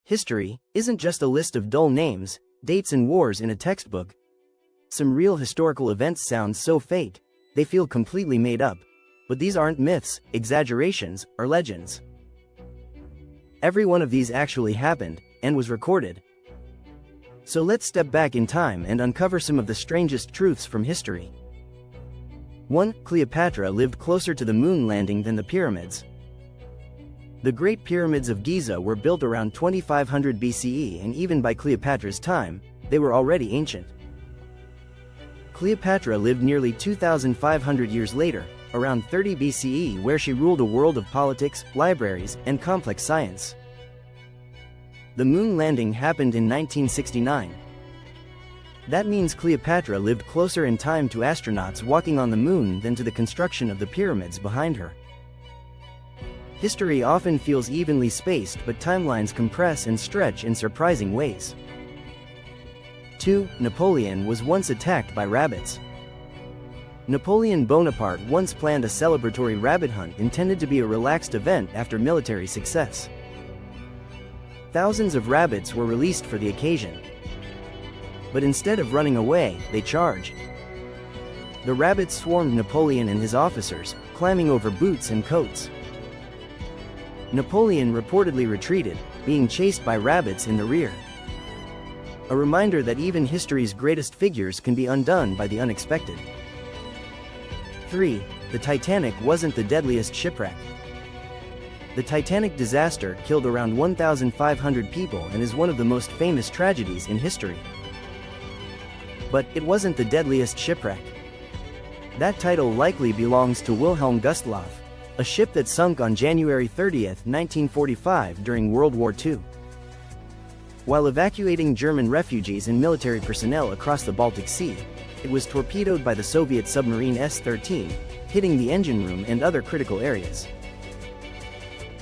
History isn't just a list of dull names, dates and wars in a textbook. Some real historical events sound so fake, they feel completely made up. But these aren't myths, exaggerations, or legends. Every one of these actually happened, and was recorded. So let's step back in time and uncover some of the strangest truths from history. 1. Cleopatra lived closer to the moon landing than the pyramids. The Great Pyramids of Giza were built around 2500 BCE, and even by Cleopatra's time, they were already ancient. Cleopatra lived nearly 2,500 years later, around 30 BCE, where she ruled a world of politics, libraries, and complex science. The moon landing happened in 1969. That means Cleopatra lived closer in time to astronauts walking on the moon than to the construction of the pyramids behind her. History often feels evenly spaced, but timelines compress and stretch in surprising ways. 2. Napoleon was once attacked by rabbits. Napoleon Bonaparte once planned a celebratory rabbit hunt intended to be a relaxed event after military success. Thousands of rabbits were released for the occasion. But instead of running away, they charged. The rabbits swarmed Napoleon and his officers, climbing over boots and coats. Napoleon reportedly retreated, being chased by rabbits in the rear. A reminder that even history's greatest figures can be undone by the unexpected. 3. The Titanic wasn't the deadliest shipwreck. The Titanic disaster killed around 1,500 people and is one of the most famous tragedies in history. But it wasn't the deadliest shipwreck. That title likely belongs to Wilhelm Gustloff, a ship that sunk on January 30, 1945 during World War II. While evacuating German refugees and military personnel across the Baltic Sea, it was torpedoed by the Soviet submarine S-13, hitting the engine room and other critical areas.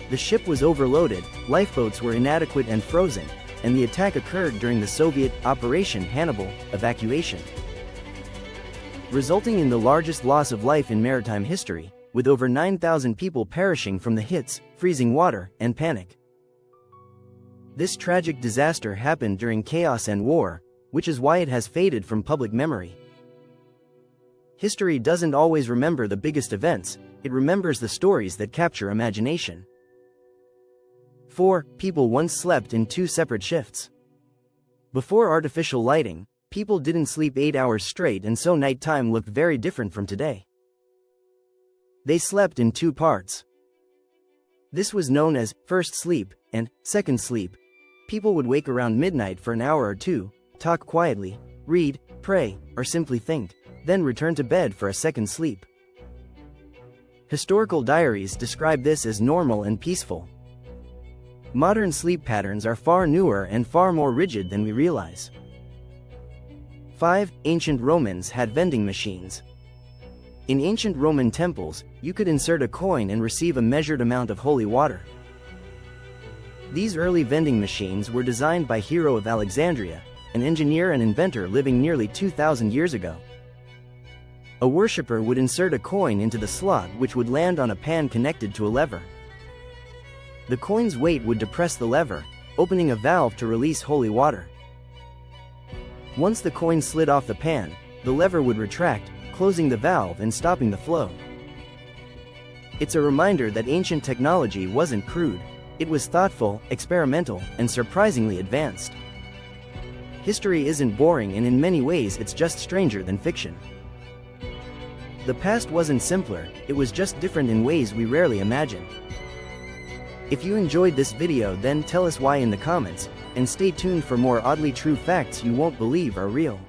The ship was overloaded, lifeboats were inadequate and frozen, and the attack occurred during the Soviet Operation Hannibal evacuation, resulting in the largest loss of life in maritime history, with over 9,000 people perishing from the hits, freezing water, and panic. This tragic disaster happened during chaos and war, which is why it has faded from public memory. History doesn't always remember the biggest events, it remembers the stories that capture imagination. 4. People once slept in 2 separate shifts. Before artificial lighting, people didn't sleep 8 hours straight, and so nighttime looked very different from today. They slept in 2 parts. This was known as first sleep and second sleep. People would wake around midnight for an hour or two, talk quietly, read, pray, or simply think, then return to bed for a second sleep. Historical diaries describe this as normal and peaceful. Modern sleep patterns are far newer and far more rigid than we realize. 5. Ancient Romans had vending machines. In ancient Roman temples, you could insert a coin and receive a measured amount of holy water. These early vending machines were designed by Hero of Alexandria, an engineer and inventor living nearly 2,000 years ago. A worshipper would insert a coin into the slot, which would land on a pan connected to a lever. The coin's weight would depress the lever, opening a valve to release holy water. Once the coin slid off the pan, the lever would retract, closing the valve and stopping the flow. It's a reminder that ancient technology wasn't crude, it was thoughtful, experimental, and surprisingly advanced. History isn't boring, and in many ways it's just stranger than fiction. The past wasn't simpler, it was just different in ways we rarely imagine. If you enjoyed this video, then tell us why in the comments, and stay tuned for more oddly true facts you won't believe are real.